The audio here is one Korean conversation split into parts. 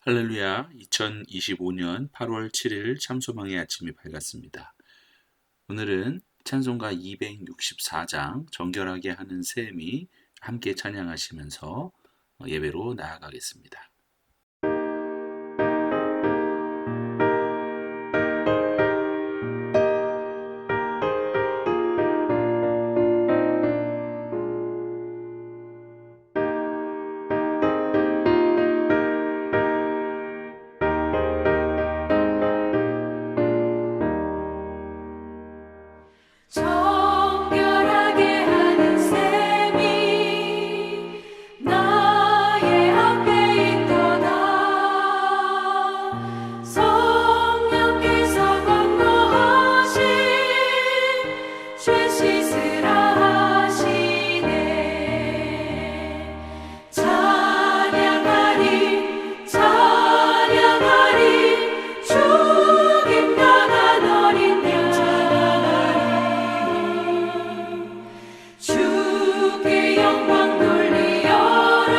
할렐루야, 2025년 8월 7일 참소망의 아침이 밝았습니다. 오늘은 찬송가 264장 정결하게 하는 셈이 함께 찬양하시면서 예배로 나아가겠습니다. 정결하게 하는 셈이 나의 앞에 있도다. 성령께서 권고하신 죄 씻으라 하시네. 찬양하리 찬양하리 죽임당한 어린 양 주께 영광 돌리어라.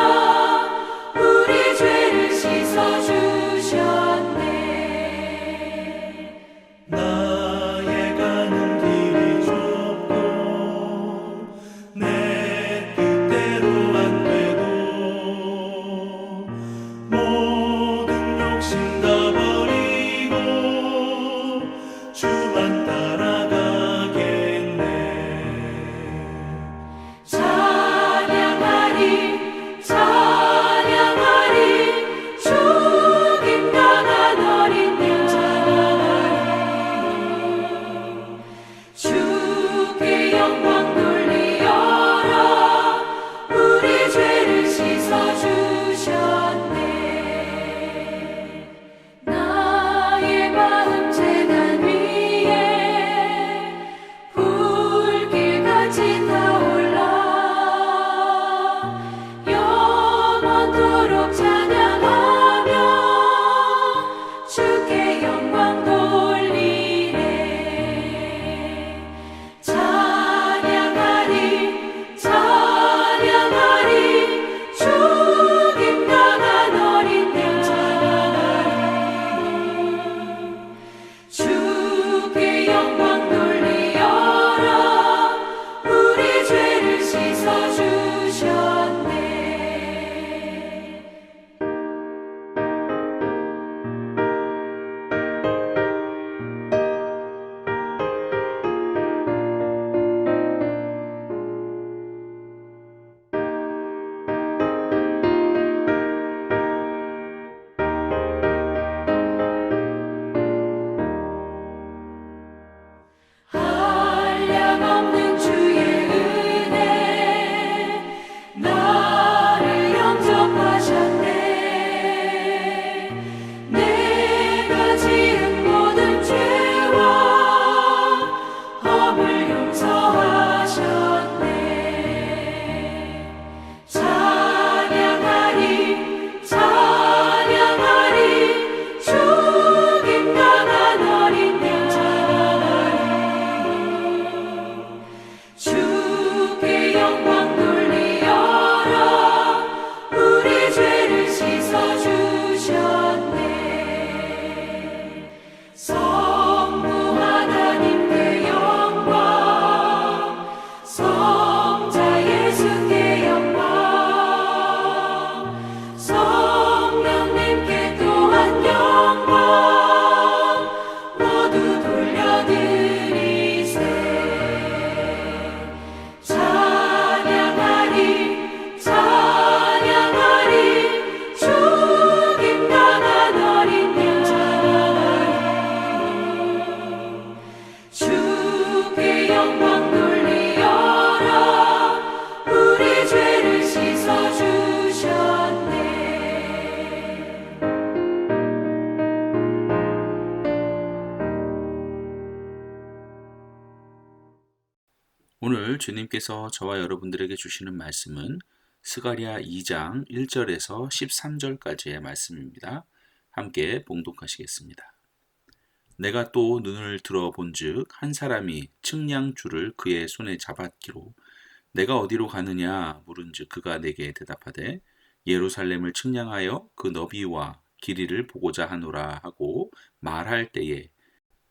우리 죄를 씻어주셨네. 나의 가는 길이 좁고 내 뜻대로 안 되고 모든 욕심 다 버리고 주만 따라가겠네. 찬양하리 찬양하리 죽임당한 어린 양 주께 영광 돌리어라. 우리 죄를 씻어주셨네. 나의 마음 제단 위에 불길같이 타올라. 영원토록 찬양하며 주께 영광 돌리네. 찬양하리 찬양하리 죽임당한 어린 양 주께 영광 돌리어라. 우리 죄를 씻어주셨네. 한량없는 주의 은혜 나를 영접하셨네. 내가 지은 모든 죄와 허물 용서하셨네. 찬양하리 찬양하리 죽임당한 어린 양 주께 영광 돌리어라. 우리 죄를 씻어주셨네. 성부 하나님께 영광 성자 예수께 영광 성령님께 또한 영광 모두 돌려드리세. 찬양하리 찬양하리 죽임당한 어린 양 주께 영광 돌리어라. 우리 죄를 씻어주셨네. 오늘 주님께서 저와 여러분들에게 주시는 말씀은 스가랴 2장 1절에서 13절까지의 말씀입니다. 함께 봉독하시겠습니다. 내가 또 눈을 들어 본즉 한 사람이 측량줄을 그의 손에 잡았기로 내가 어디로 가느냐 물은즉 그가 내게 대답하되 예루살렘을 측량하여 그 너비와 길이를 보고자 하노라 하고 말할 때에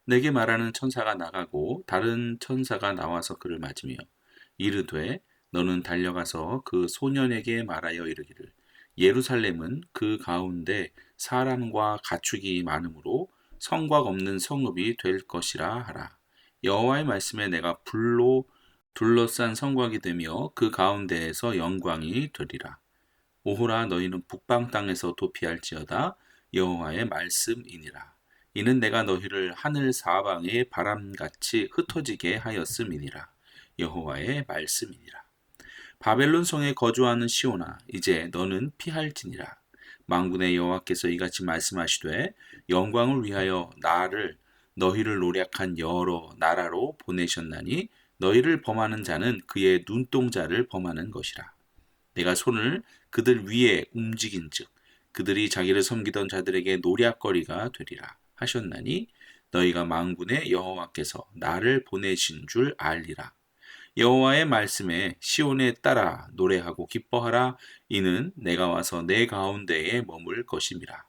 내게 말하는 천사가 나가고 다른 천사가 나와서 그를 맞으며 이르되 너는 달려가서 그 소년에게 말하여 이르기를 예루살렘은 그 가운데 사람과 가축이 많으므로 성곽 없는 성읍이 될 것이라 하라. 여호와의 말씀에 내가 불로 둘러싼 성곽이 되며 그 가운데에서 영광이 되리라. 오호라 너희는 북방 땅에서 도피할지어다 여호와의 말씀이니라. 이는 내가 너희를 하늘 사방에 바람같이 흩어지게 하였음이니라. 여호와의 말씀이니라. 바벨론 성에 거주하는 시온아 이제 너는 피할지니라. 만군의 여호와께서 이같이 말씀하시되 영광을 위하여 너희를 노략한 여러 나라로 보내셨나니 너희를 범하는 자는 그의 눈동자를 범하는 것이라. 내가 손을 그들 위에 움직인즉 그들이 자기를 섬기던 자들에게 노략거리가 되리라 하셨나니 너희가 만군의 여호와께서 나를 보내신 줄 알리라. 여호와의 말씀에 시온에 따라 노래하고 기뻐하라. 이는 내가 와서 내 가운데에 머물 것임이라.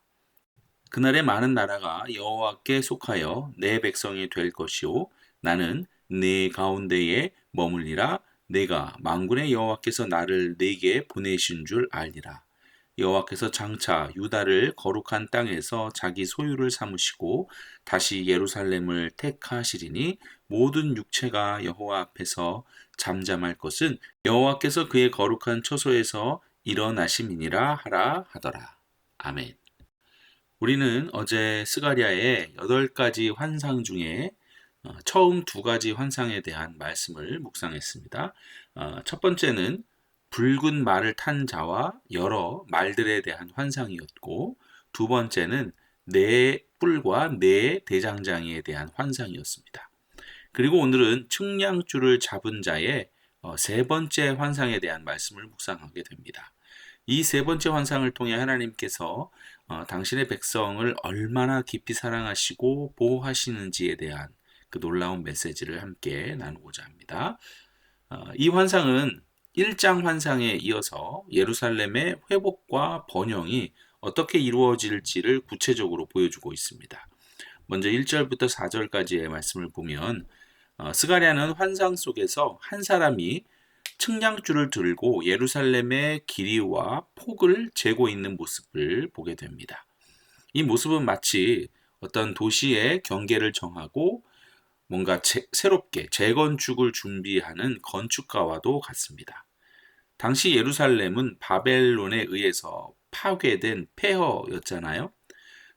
그날에 많은 나라가 여호와께 속하여 내 백성이 될 것이요 나는 네 가운데에 머물리라. 내가 만군의 여호와께서 나를 네게 보내신 줄 알리라. 여호와께서 장차 유다를 거룩한 땅에서 자기 소유를 삼으시고 다시 예루살렘을 택하시리니 모든 육체가 여호와 앞에서 잠잠할 것은 여호와께서 그의 거룩한 처소에서 일어나심이니라 하라 하더라. 아멘. 우리는 어제 스가랴의 8가지 환상 중에 처음 2가지 환상에 대한 말씀을 묵상했습니다. 첫 번째는 붉은 말을 탄 자와 여러 말들에 대한 환상이었고, 두 번째는 네 뿔과 네 대장장이에 대한 환상이었습니다. 그리고 오늘은 측량줄을 잡은 자의 세 번째 환상에 대한 말씀을 묵상하게 됩니다. 이 세 번째 환상을 통해 하나님께서 당신의 백성을 얼마나 깊이 사랑하시고 보호하시는지에 대한 그 놀라운 메시지를 함께 나누고자 합니다. 이 환상은 1장 환상에 이어서 예루살렘의 회복과 번영이 어떻게 이루어질지를 구체적으로 보여주고 있습니다. 먼저 1절부터 4절까지의 말씀을 보면 스가랴는 환상 속에서 한 사람이 측량줄을 들고 예루살렘의 길이와 폭을 재고 있는 모습을 보게 됩니다. 이 모습은 마치 어떤 도시의 경계를 정하고 뭔가 새롭게 재건축을 준비하는 건축가와도 같습니다. 당시 예루살렘은 바벨론에 의해서 파괴된 폐허였잖아요.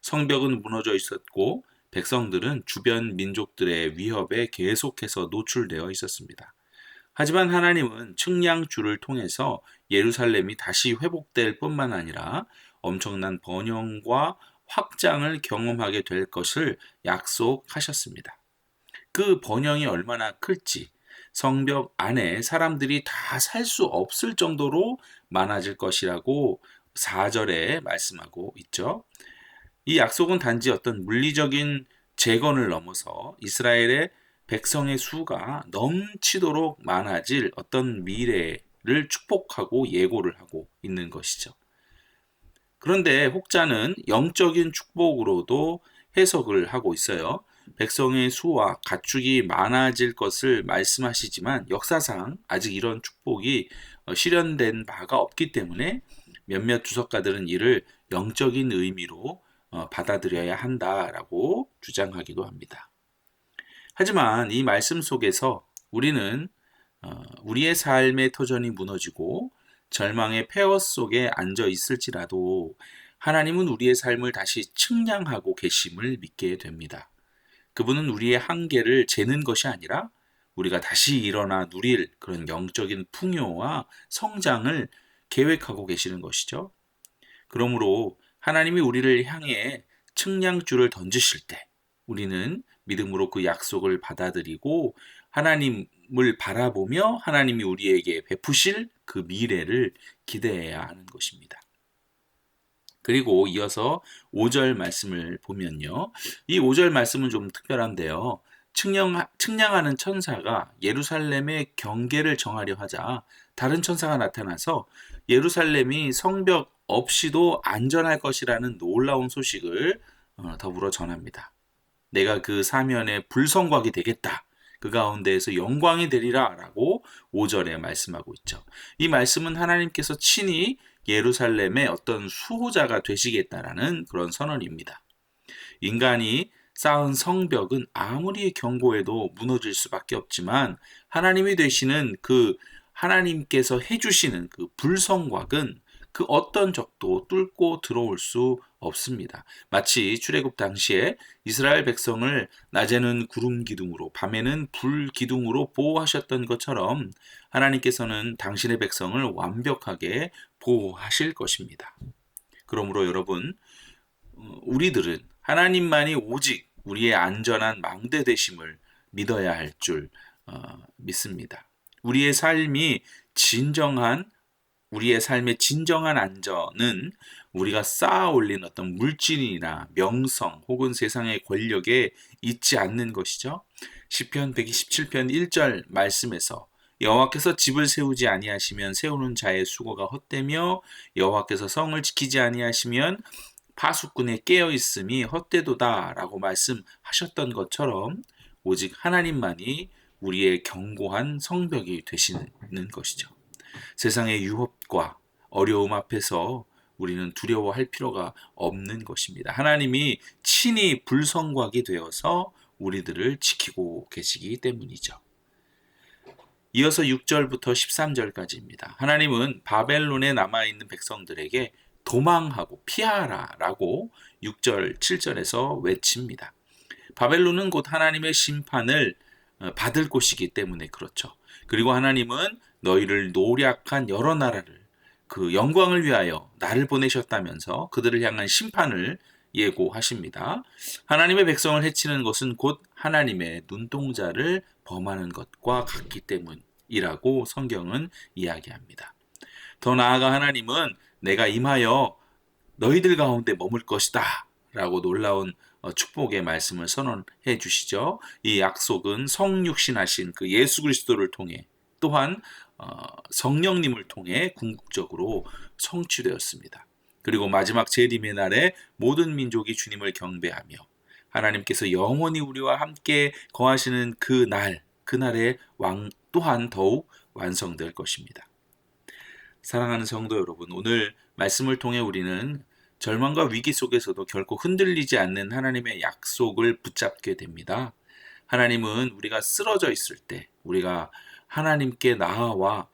성벽은 무너져 있었고 백성들은 주변 민족들의 위협에 계속해서 노출되어 있었습니다. 하지만 하나님은 측량줄을 통해서 예루살렘이 다시 회복될 뿐만 아니라 엄청난 번영과 확장을 경험하게 될 것을 약속하셨습니다. 그 번영이 얼마나 클지 성벽 안에 사람들이 다 살 수 없을 정도로 많아질 것이라고 4절에 말씀하고 있죠. 이 약속은 단지 어떤 물리적인 재건을 넘어서 이스라엘의 백성의 수가 넘치도록 많아질 어떤 미래를 축복하고 예고를 하고 있는 것이죠. 그런데 혹자는 영적인 축복으로도 해석을 하고 있어요. 백성의 수와 가축이 많아질 것을 말씀하시지만 역사상 아직 이런 축복이 실현된 바가 없기 때문에 몇몇 주석가들은 이를 영적인 의미로 받아들여야 한다라고 주장하기도 합니다. 하지만 이 말씀 속에서 우리는 우리의 삶의 터전이 무너지고 절망의 폐허 속에 앉아 있을지라도 하나님은 우리의 삶을 다시 측량하고 계심을 믿게 됩니다. 그분은 우리의 한계를 재는 것이 아니라 우리가 다시 일어나 누릴 그런 영적인 풍요와 성장을 계획하고 계시는 것이죠. 그러므로 하나님이 우리를 향해 측량줄을 던지실 때 우리는 믿음으로 그 약속을 받아들이고 하나님을 바라보며 하나님이 우리에게 베푸실 그 미래를 기대해야 하는 것입니다. 그리고 이어서 5절 말씀을 보면요. 이 5절 말씀은 좀 특별한데요. 측량하는 천사가 예루살렘의 경계를 정하려 하자 다른 천사가 나타나서 예루살렘이 성벽 없이도 안전할 것이라는 놀라운 소식을 더불어 전합니다. 내가 그 사면에 불성곽이 되겠다. 그 가운데에서 영광이 되리라 라고 5절에 말씀하고 있죠. 이 말씀은 하나님께서 친히 예루살렘의 어떤 수호자가 되시겠다라는 그런 선언입니다. 인간이 쌓은 성벽은 아무리 견고해도 무너질 수밖에 없지만 하나님이 되시는 그 하나님께서 해주시는 그 불성곽은 그 어떤 적도 뚫고 들어올 수 없습니다. 마치 출애굽 당시에 이스라엘 백성을 낮에는 구름 기둥으로 밤에는 불 기둥으로 보호하셨던 것처럼 하나님께서는 당신의 백성을 완벽하게 보호하실 것입니다. 그러므로 여러분, 우리들은 하나님만이 오직 우리의 안전한 망대 되심을 믿어야 할 줄 믿습니다. 우리의 삶의 진정한 안전은 우리가 쌓아 올린 어떤 물질이나 명성 혹은 세상의 권력에 있지 않는 것이죠. 시편 127편 1절 말씀에서 여호와께서 집을 세우지 아니하시면 세우는 자의 수고가 헛되며 여호와께서 성을 지키지 아니하시면 파수꾼의 깨어 있음이 헛되도다 라고 말씀하셨던 것처럼 오직 하나님만이 우리의 견고한 성벽이 되시는 것이죠. 세상의 유혹과 어려움 앞에서 우리는 두려워할 필요가 없는 것입니다. 하나님이 친히 불성곽이 되어서 우리들을 지키고 계시기 때문이죠. 이어서 6절부터 13절까지입니다. 하나님은 바벨론에 남아있는 백성들에게 도망하고 피하라 라고 6절, 7절에서 외칩니다. 바벨론은 곧 하나님의 심판을 받을 곳이기 때문에 그렇죠. 그리고 하나님은 너희를 노략한 여러 나라를 그 영광을 위하여 나를 보내셨다면서 그들을 향한 심판을 예고하십니다. 하나님의 백성을 해치는 것은 곧 하나님의 눈동자를 범하는 것과 같기 때문이라고 성경은 이야기합니다. 더 나아가 하나님은 내가 임하여 너희들 가운데 머물 것이다 라고 놀라운 축복의 말씀을 선언해 주시죠. 이 약속은 성육신하신 그 예수 그리스도를 통해 또한 성령님을 통해 궁극적으로 성취되었습니다. 그리고 마지막 재림의 날에 모든 민족이 주님을 경배하며 하나님께서 영원히 우리와 함께 거하시는 그날의 왕 또한 더욱 완성될 것입니다. 사랑하는 성도 여러분, 오늘 말씀을 통해 우리는 절망과 위기 속에서도 결코 흔들리지 않는 하나님의 약속을 붙잡게 됩니다. 하나님은 우리가 쓰러져 있을 때 우리가 하나님께 나아와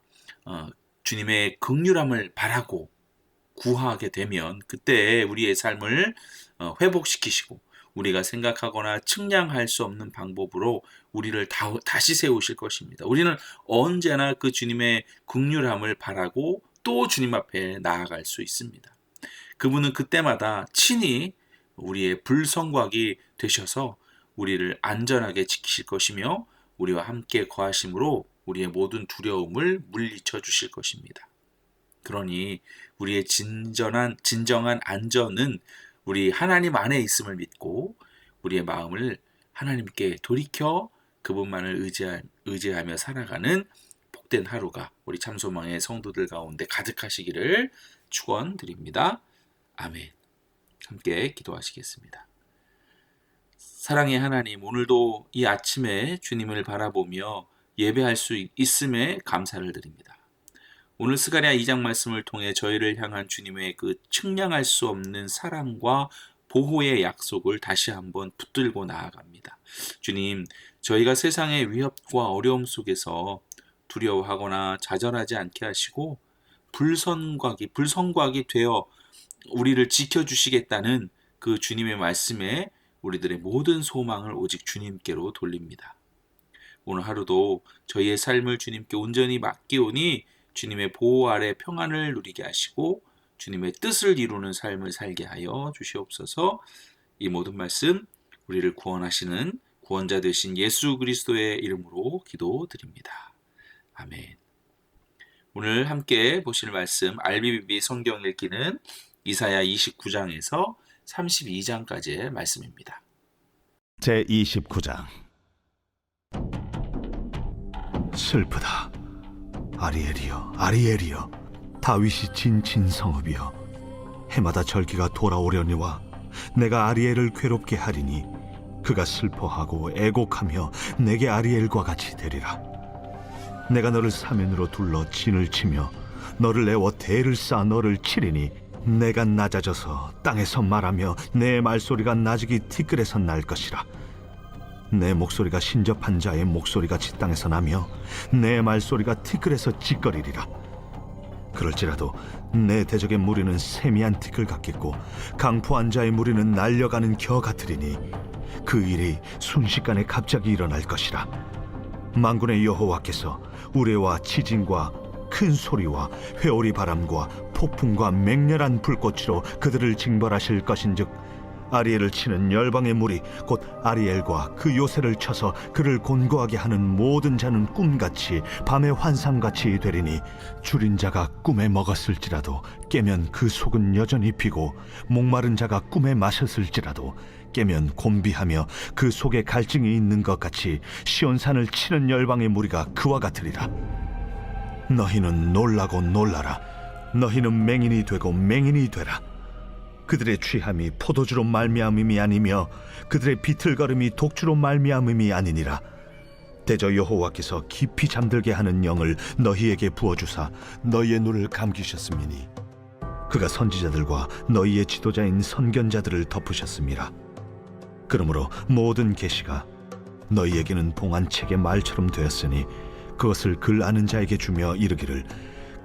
주님의 긍휼함을 바라고 구하게 되면 그때 우리의 삶을 회복시키시고 우리가 생각하거나 측량할 수 없는 방법으로 우리를 다시 세우실 것입니다. 우리는 언제나 그 주님의 긍휼함을 바라고 또 주님 앞에 나아갈 수 있습니다. 그분은 그때마다 친히 우리의 불성곽이 되셔서 우리를 안전하게 지키실 것이며 우리와 함께 거하심으로 우리의 모든 두려움을 물리쳐 주실 것입니다. 그러니 우리의 진정한 안전은 우리 하나님 안에 있음을 믿고 우리의 마음을 하나님께 돌이켜 그분만을 의지하며 살아가는 복된 하루가 우리 참소망의 성도들 가운데 가득하시기를 축원드립니다. 아멘. 함께 기도하시겠습니다. 사랑의 하나님, 오늘도 이 아침에 주님을 바라보며 예배할 수 있음에 감사를 드립니다. 오늘 스가랴 2장 말씀을 통해 저희를 향한 주님의 그 측량할 수 없는 사랑과 보호의 약속을 다시 한번 붙들고 나아갑니다. 주님, 저희가 세상의 위협과 어려움 속에서 두려워하거나 좌절하지 않게 하시고 불성곽이 되어 우리를 지켜주시겠다는 그 주님의 말씀에 우리들의 모든 소망을 오직 주님께로 돌립니다. 오늘 하루도 저희의 삶을 주님께 온전히 맡기오니 주님의 보호 아래 평안을 누리게 하시고 주님의 뜻을 이루는 삶을 살게 하여 주시옵소서. 이 모든 말씀 우리를 구원하시는 구원자 되신 예수 그리스도의 이름으로 기도드립니다. 아멘. 오늘 함께 보실 말씀 RBBB 성경 읽기는 이사야 29장에서 32장까지의 말씀입니다. 제29장. 슬프다. 아리엘이여, 아리엘이여, 다윗이 진친 성읍이여, 해마다 절기가 돌아오려니와 내가 아리엘을 괴롭게 하리니 그가 슬퍼하고 애곡하며 내게 아리엘과 같이 되리라. 내가 너를 사면으로 둘러 진을 치며 너를 내어 대를 쌓아 너를 치리니 내가 낮아져서 땅에서 말하며 내 말소리가 나직이 티끌에서 날 것이라. 내 목소리가 신접한 자의 목소리같이 땅에서 나며 내 말소리가 티끌에서 짖거리리라. 그럴지라도 내 대적의 무리는 세미한 티끌 같겠고 강포한 자의 무리는 날려가는 겨 같으리니 그 일이 순식간에 갑자기 일어날 것이라. 만군의 여호와께서 우레와 지진과 큰 소리와 회오리 바람과 폭풍과 맹렬한 불꽃으로 그들을 징벌하실 것인즉 아리엘을 치는 열방의 무리 곧 아리엘과 그 요새를 쳐서 그를 곤고하게 하는 모든 자는 꿈같이 밤의 환상같이 되리니 줄인 자가 꿈에 먹었을지라도 깨면 그 속은 여전히 비고 목마른 자가 꿈에 마셨을지라도 깨면 곤비하며 그 속에 갈증이 있는 것 같이 시온산을 치는 열방의 무리가 그와 같으리라. 너희는 놀라고 놀라라. 너희는 맹인이 되고 맹인이 되라. 그들의 취함이 포도주로 말미암음이 아니며 그들의 비틀거림이 독주로 말미암음이 아니니라. 대저 여호와께서 깊이 잠들게 하는 영을 너희에게 부어주사 너희의 눈을 감기셨음이니 그가 선지자들과 너희의 지도자인 선견자들을 덮으셨음이라. 그러므로 모든 계시가 너희에게는 봉안책의 말처럼 되었으니 그것을 글 아는 자에게 주며 이르기를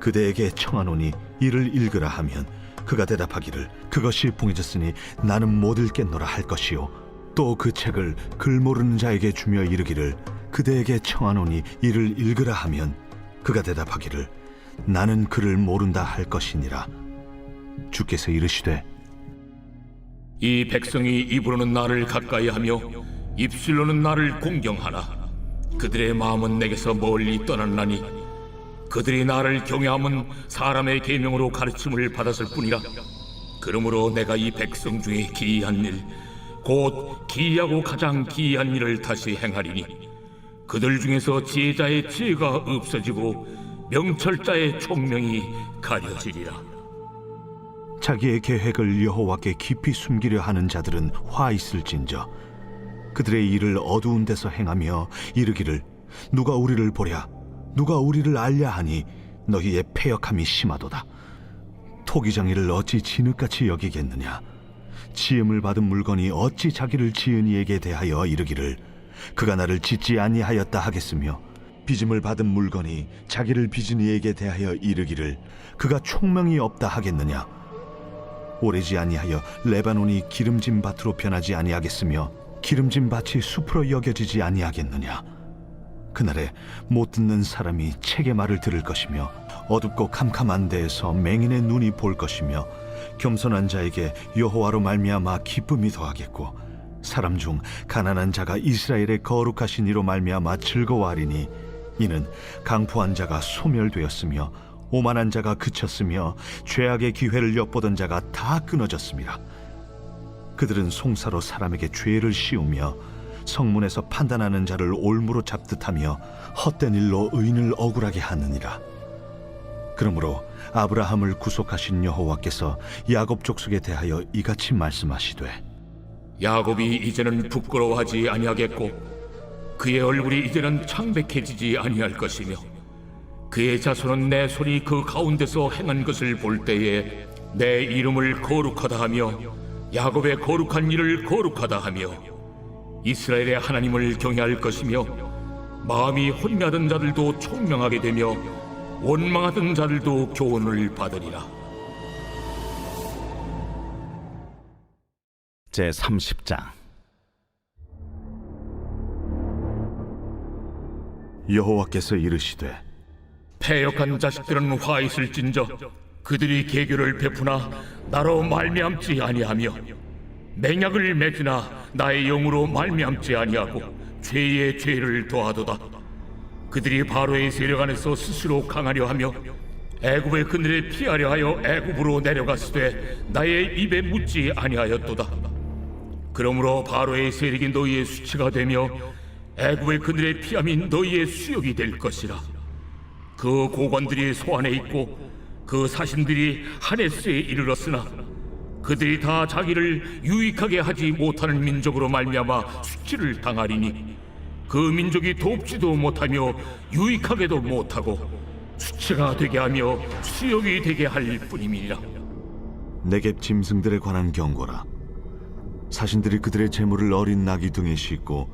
그대에게 청하노니 이를 읽으라 하면 그가 대답하기를 그것이 봉해졌으니 나는 못 읽겠노라 할 것이요 또 그 책을 글 모르는 자에게 주며 이르기를 그대에게 청하노니 이를 읽으라 하면 그가 대답하기를 나는 글을 모른다 할 것이니라. 주께서 이르시되 이 백성이 입으로는 나를 가까이하며 입술로는 나를 공경하나 그들의 마음은 내게서 멀리 떠났나니 그들이 나를 경외함은 사람의 계명으로 가르침을 받았을 뿐이라. 그러므로 내가 이 백성 중에 기이한 일 곧 기이하고 가장 기이한 일을 다시 행하리니 그들 중에서 지혜자의 지혜가 없어지고 명철자의 총명이 가려지리라. 자기의 계획을 여호와께 깊이 숨기려 하는 자들은 화 있을진저 그들의 일을 어두운 데서 행하며 이르기를 누가 우리를 보랴 누가 우리를 알랴 하니 너희의 패역함이 심하도다. 토기장이를 어찌 진흙같이 여기겠느냐. 지음을 받은 물건이 어찌 자기를 지은 이에게 대하여 이르기를 그가 나를 짓지 아니하였다 하겠으며 빚음을 받은 물건이 자기를 빚은 이에게 대하여 이르기를 그가 총명이 없다 하겠느냐. 오래지 아니하여 레바논이 기름진 밭으로 변하지 아니하겠으며 기름진 밭이 숲으로 여겨지지 아니하겠느냐. 그날에 못 듣는 사람이 책의 말을 들을 것이며 어둡고 캄캄한 데에서 맹인의 눈이 볼 것이며 겸손한 자에게 여호와로 말미암아 기쁨이 더하겠고 사람 중 가난한 자가 이스라엘의 거룩하신 이로 말미암아 즐거워하리니 이는 강포한 자가 소멸되었으며 오만한 자가 그쳤으며 죄악의 기회를 엿보던 자가 다 끊어졌습니다. 그들은 송사로 사람에게 죄를 씌우며 성문에서 판단하는 자를 올무로 잡듯하며 헛된 일로 의인을 억울하게 하느니라. 그러므로 아브라함을 구속하신 여호와께서 야곱 족속에 대하여 이같이 말씀하시되 야곱이 이제는 부끄러워하지 아니하겠고 그의 얼굴이 이제는 창백해지지 아니할 것이며 그의 자손은 내 손이 그 가운데서 행한 것을 볼 때에 내 이름을 거룩하다 하며 야곱의 거룩한 일을 거룩하다 하며 이스라엘의 하나님을 경외할 것이며 마음이 혼미하던 자들도 총명하게 되며 원망하던 자들도 교훈을 받으리라. 제30장 여호와께서 이르시되 패역한 자식들은 화 있을진저 그들이 계교를 베푸나 나로 말미암지 아니하며 맹약을 맺으나 나의 영으로 말미암지 아니하고 죄의 죄를 더하도다. 그들이 바로의 세력 안에서 스스로 강하려 하며 애굽의 그늘에 피하려 하여 애굽으로 내려갔으되 나의 입에 묻지 아니하였도다. 그러므로 바로의 세력이 너희의 수치가 되며 애굽의 그늘에 피함이 너희의 수욕이 될 것이라. 그 고관들이 소안에 있고 그 사신들이 하네스에 이르렀으나 그들이 다 자기를 유익하게 하지 못하는 민족으로 말미암아 수치를 당하리니 그 민족이 돕지도 못하며 유익하게도 못하고 수치가 되게 하며 수욕이 되게 할 뿐임이니라. 네겝 짐승들에 관한 경고라. 사신들이 그들의 재물을 어린 나귀 등에 싣고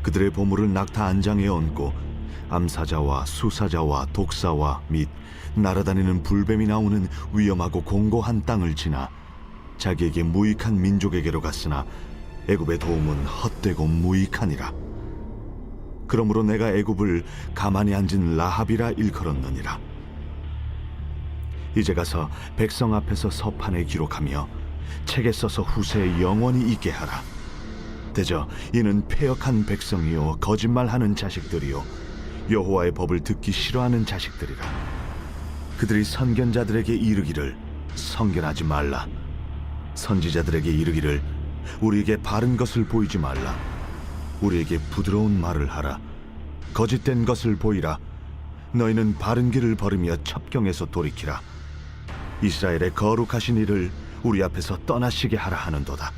그들의 보물을 낙타 안장에 얹고 암사자와 수사자와 독사와 및 날아다니는 불뱀이 나오는 위험하고 공고한 땅을 지나 자기에게 무익한 민족에게로 갔으나 애굽의 도움은 헛되고 무익하니라. 그러므로 내가 애굽을 가만히 앉은 라합이라 일컬었느니라. 이제 가서 백성 앞에서 서판에 기록하며 책에 써서 후세에 영원히 있게 하라. 대저 이는 패역한 백성이요 거짓말하는 자식들이요 여호와의 법을 듣기 싫어하는 자식들이라. 그들이 선견자들에게 이르기를 선견하지 말라. 선지자들에게 이르기를 우리에게 바른 것을 보이지 말라. 우리에게 부드러운 말을 하라. 거짓된 것을 보이라. 너희는 바른 길을 걸으며 첩경에서 돌이키라. 이스라엘의 거룩하신 이를 우리 앞에서 떠나시게 하라 하는도다.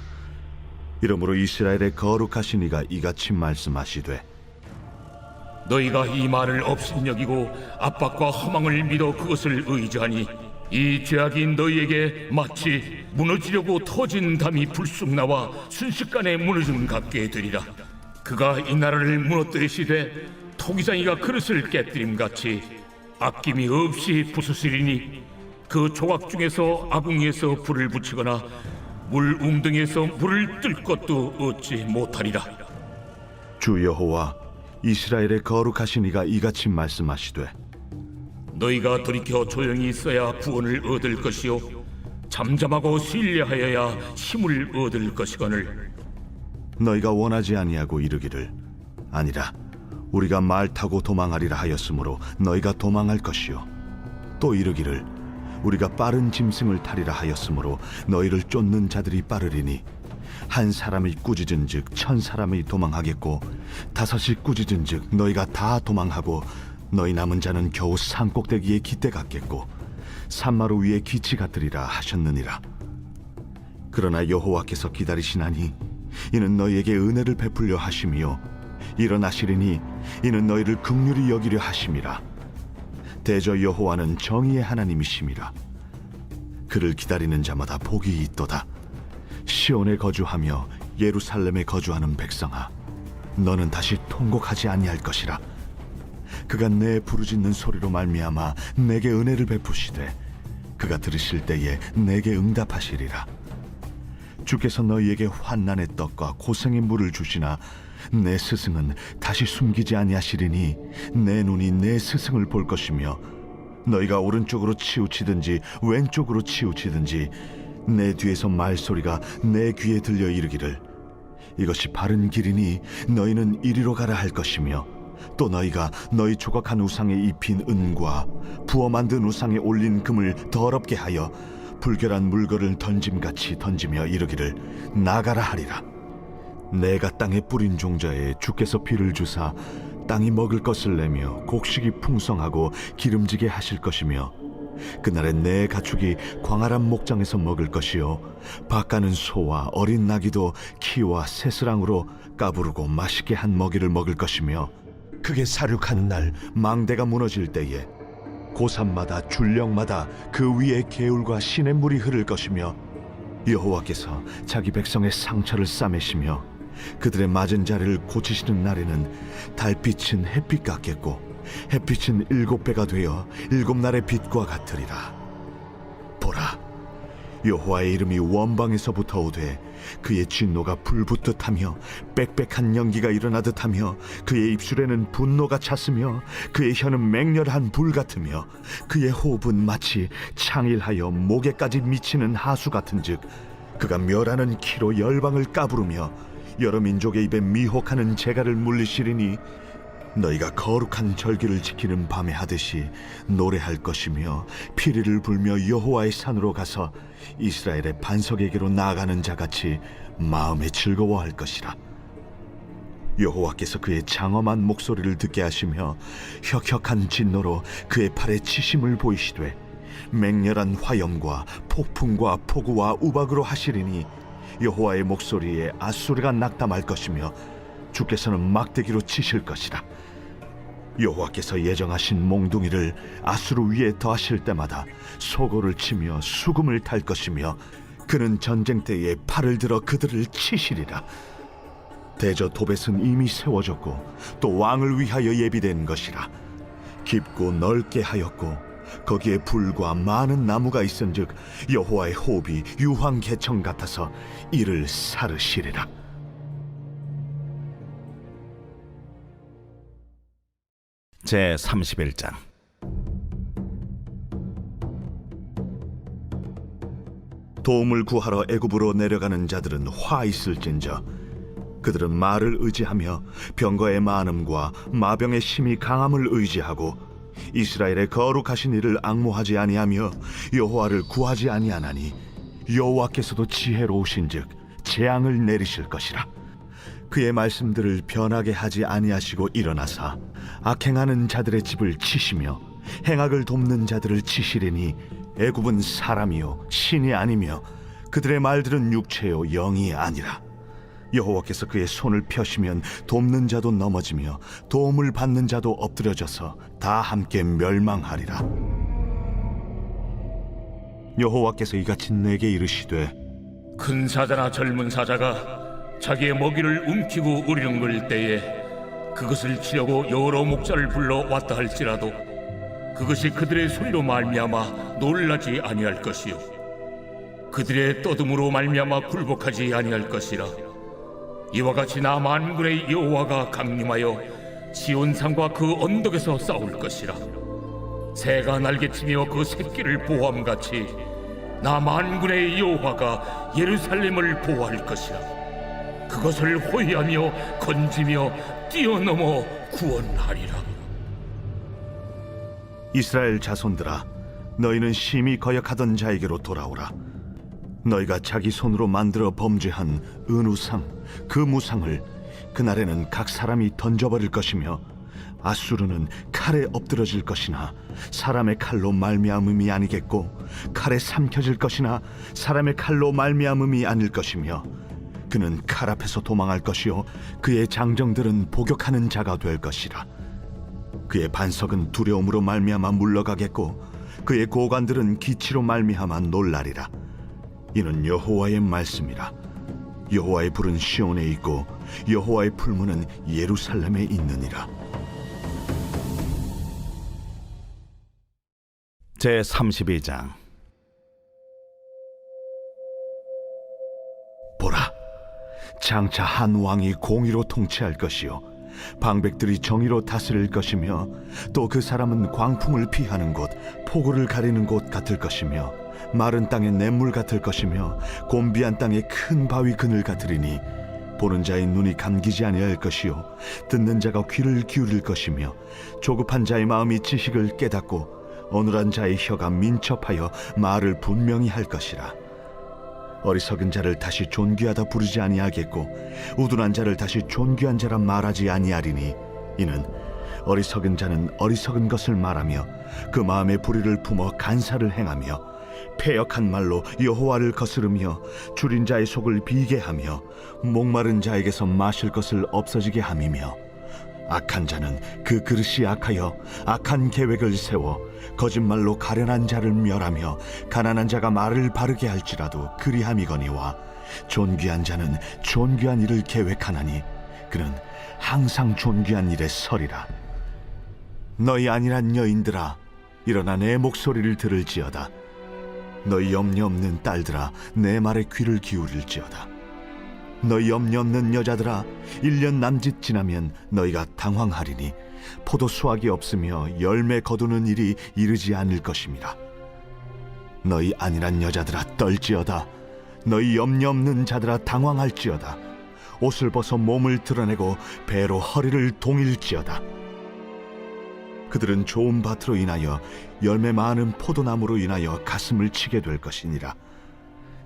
이러므로 이스라엘의 거룩하신 이가 이같이 말씀하시되 너희가 이 말을 업신여기고 압박과 허망을 믿어 그것을 의지하니 이 죄악이 너희에게 마치 무너지려고 터진 담이 불쑥 나와 순식간에 무너짐 같게 되리라. 그가 이 나라를 무너뜨리시되 토기장이가 그릇을 깨뜨림같이 아낌이 없이 부수시리니 그 조각 중에서 아궁이에서 불을 붙이거나 물 웅덩이에서 물을 뜰 것도 얻지 못하리라. 주 여호와 이스라엘의 거룩하신 이가 이같이 말씀하시되 너희가 돌이켜 조용히 있어야 구원을 얻을 것이요 잠잠하고 신뢰하여야 힘을 얻을 것이거늘 너희가 원하지 아니하고 이르기를 아니라 우리가 말 타고 도망하리라 하였으므로 너희가 도망할 것이요 또 이르기를 우리가 빠른 짐승을 타리라 하였으므로 너희를 쫓는 자들이 빠르리니 한 사람이 꾸짖은즉 1000사람이 도망하겠고 5이 꾸짖은즉 너희가 다 도망하고 너희 남은 자는 겨우 산꼭대기에 깃대 같겠고 산마루 위에 기치 같으리라 하셨느니라. 그러나 여호와께서 기다리시나니 이는 너희에게 은혜를 베풀려 하심이요 일어나시리니 이는 너희를 긍휼히 여기려 하심이라. 대저 여호와는 정의의 하나님이심이라. 그를 기다리는 자마다 복이 있도다. 시온에 거주하며 예루살렘에 거주하는 백성아, 너는 다시 통곡하지 아니할 것이라. 그가 내 부르짖는 소리로 말미암아 내게 은혜를 베푸시되 그가 들으실 때에 내게 응답하시리라. 주께서 너희에게 환난의 떡과 고생의 물을 주시나 내 스승은 다시 숨기지 아니하시리니 내 눈이 내 스승을 볼 것이며 너희가 오른쪽으로 치우치든지 왼쪽으로 치우치든지 내 뒤에서 말소리가 내 귀에 들려 이르기를 이것이 바른 길이니 너희는 이리로 가라 할 것이며 또 너희가 너희 조각한 우상에 입힌 은과 부어 만든 우상에 올린 금을 더럽게 하여 불결한 물건을 던짐같이 던지며 이르기를 나가라 하리라. 내가 땅에 뿌린 종자에 주께서 비를 주사 땅이 먹을 것을 내며 곡식이 풍성하고 기름지게 하실 것이며 그날에 내 가축이 광활한 목장에서 먹을 것이요 밭가는 소와 어린 나귀도 키와 새스랑으로 까부르고 맛있게 한 먹이를 먹을 것이며 그게 사륙하는 날 망대가 무너질 때에 고산마다 줄령마다 그 위에 개울과 시냇물이 흐를 것이며 여호와께서 자기 백성의 상처를 싸매시며 그들의 맞은 자리를 고치시는 날에는 달빛은 햇빛 같겠고 햇빛은 7배가 되어 7날의 빛과 같으리라. 보라, 여호와의 이름이 원방에서부터 오되 그의 진노가 불붙듯 하며 빽빽한 연기가 일어나듯 하며 그의 입술에는 분노가 찼으며 그의 혀는 맹렬한 불 같으며 그의 호흡은 마치 창일하여 목에까지 미치는 하수 같은즉 그가 멸하는 키로 열방을 까부르며 여러 민족의 입에 미혹하는 재갈을 물리시리니 너희가 거룩한 절기를 지키는 밤에 하듯이 노래할 것이며 피리를 불며 여호와의 산으로 가서 이스라엘의 반석에게로 나아가는 자같이 마음에 즐거워할 것이라. 여호와께서 그의 장엄한 목소리를 듣게 하시며 혁혁한 진노로 그의 팔에 치심을 보이시되 맹렬한 화염과 폭풍과 폭우와 우박으로 하시리니 여호와의 목소리에 앗수르가 낙담할 것이며 주께서는 막대기로 치실 것이라. 여호와께서 예정하신 몽둥이를 앗수르 위에 더하실 때마다 소고를 치며 수금을 탈 것이며 그는 전쟁 때에 팔을 들어 그들을 치시리라. 대저 도벳은 이미 세워졌고 또 왕을 위하여 예비된 것이라. 깊고 넓게 하였고 거기에 불과 많은 나무가 있은즉 여호와의 호흡이 유황 개청 같아서 이를 사르시리라. 제 31장. 도움을 구하러 애굽으로 내려가는 자들은 화 있을진저 그들은 말을 의지하며 병거의 많음과 마병의 심히 강함을 의지하고 이스라엘의 거룩하신 이를 앙모하지 아니하며 여호와를 구하지 아니하나니 여호와께서도 지혜로우신즉 재앙을 내리실 것이라. 그의 말씀들을 변하게 하지 아니하시고 일어나사 악행하는 자들의 집을 치시며 행악을 돕는 자들을 치시리니 애굽은 사람이요 신이 아니며 그들의 말들은 육체요 영이 아니라. 여호와께서 그의 손을 펴시면 돕는 자도 넘어지며 도움을 받는 자도 엎드려져서 다 함께 멸망하리라. 여호와께서 이같이 내게 이르시되 큰 사자나 젊은 사자가 자기의 먹이를 움키고 우리렁거릴 때에 그것을 치려고 여러 목자를 불러 왔다 할지라도 그것이 그들의 소리로 말미암아 놀라지 아니할 것이요 그들의 떠듬으로 말미암아 굴복하지 아니할 것이라. 이와 같이 나 만군의 여호와가 강림하여 시온산과 그 언덕에서 싸울 것이라. 새가 날개치며 그 새끼를 보호함같이 나 만군의 여호와가 예루살렘을 보호할 것이라. 그것을 호위하며 건지며 뛰어넘어 구원하리라. 이스라엘 자손들아, 너희는 심히 거역하던 자에게로 돌아오라. 너희가 자기 손으로 만들어 범죄한 은우상 그 무상을 그날에는 각 사람이 던져버릴 것이며 앗수르는 칼에 엎드러질 것이나 사람의 칼로 말미암음이 아니겠고 칼에 삼켜질 것이나 사람의 칼로 말미암음이 아닐 것이며 그는 칼 앞에서 도망할 것이요 그의 장정들은 복역하는 자가 될 것이라. 그의 반석은 두려움으로 말미암아 물러가겠고 그의 고관들은 기치로 말미암아 놀라리라. 이는 여호와의 말씀이라. 여호와의 불은 시온에 있고 여호와의 풀무는 예루살렘에 있느니라. 제 32장. 보라, 장차 한 왕이 공의로 통치할 것이요 방백들이 정의로 다스릴 것이며 또 그 사람은 광풍을 피하는 곳 폭우를 가리는 곳 같을 것이며 마른 땅의 냇물 같을 것이며 곤비한 땅의 큰 바위 그늘 같으리니 보는 자의 눈이 감기지 아니할 것이요 듣는 자가 귀를 기울일 것이며 조급한 자의 마음이 지식을 깨닫고 어눌한 자의 혀가 민첩하여 말을 분명히 할 것이라. 어리석은 자를 다시 존귀하다 부르지 아니하겠고 우둔한 자를 다시 존귀한 자라 말하지 아니하리니 이는 어리석은 자는 어리석은 것을 말하며 그 마음의 불의를 품어 간사를 행하며 패역한 말로 여호와를 거스르며 줄인 자의 속을 비게 하며 목마른 자에게서 마실 것을 없어지게 함이며 악한 자는 그 그릇이 악하여 악한 계획을 세워 거짓말로 가련한 자를 멸하며 가난한 자가 말을 바르게 할지라도 그리함이거니와 존귀한 자는 존귀한 일을 계획하나니 그는 항상 존귀한 일에 서리라. 너희 안일한 여인들아, 일어나 내 목소리를 들을지어다. 너희 염려 없는 딸들아, 내 말에 귀를 기울일지어다. 너희 염려 없는 여자들아, 1년 남짓 지나면 너희가 당황하리니 포도 수확이 없으며 열매 거두는 일이 이르지 않을 것입니다. 너희 안일한 여자들아 떨지어다. 너희 염려 없는 자들아 당황할지어다. 옷을 벗어 몸을 드러내고 배로 허리를 동일지어다. 그들은 좋은 밭으로 인하여 열매 많은 포도나무로 인하여 가슴을 치게 될 것이니라.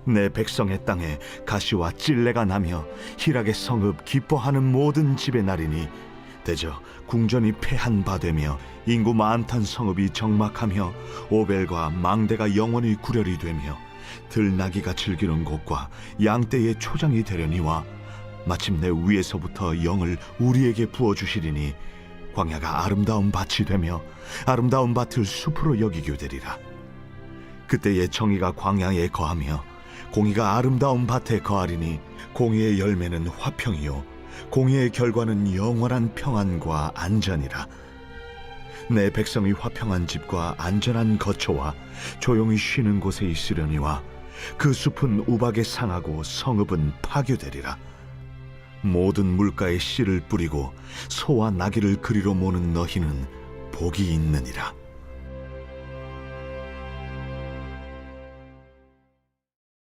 내 백성의 땅에 가시와 찔레가 나며 희락의 성읍 기뻐하는 모든 집의 날이니 대저 궁전이 패한 바 되며 인구 많던 성읍이 정막하며 오벨과 망대가 영원히 구렬이 되며 들나귀가 즐기는 곳과 양떼의 초장이 되려니와 마침내 위에서부터 영을 우리에게 부어주시리니 광야가 아름다운 밭이 되며 아름다운 밭을 숲으로 여기게 되리라. 그때의 정의가 광야에 거하며 공의가 아름다운 밭에 거하리니 공의의 열매는 화평이요 공의의 결과는 영원한 평안과 안전이라. 내 백성이 화평한 집과 안전한 거처와 조용히 쉬는 곳에 있으려니와 그 숲은 우박에 상하고 성읍은 파괴되리라. 모든 물가에 씨를 뿌리고 소와 나귀를 그리로 모는 너희는 복이 있느니라.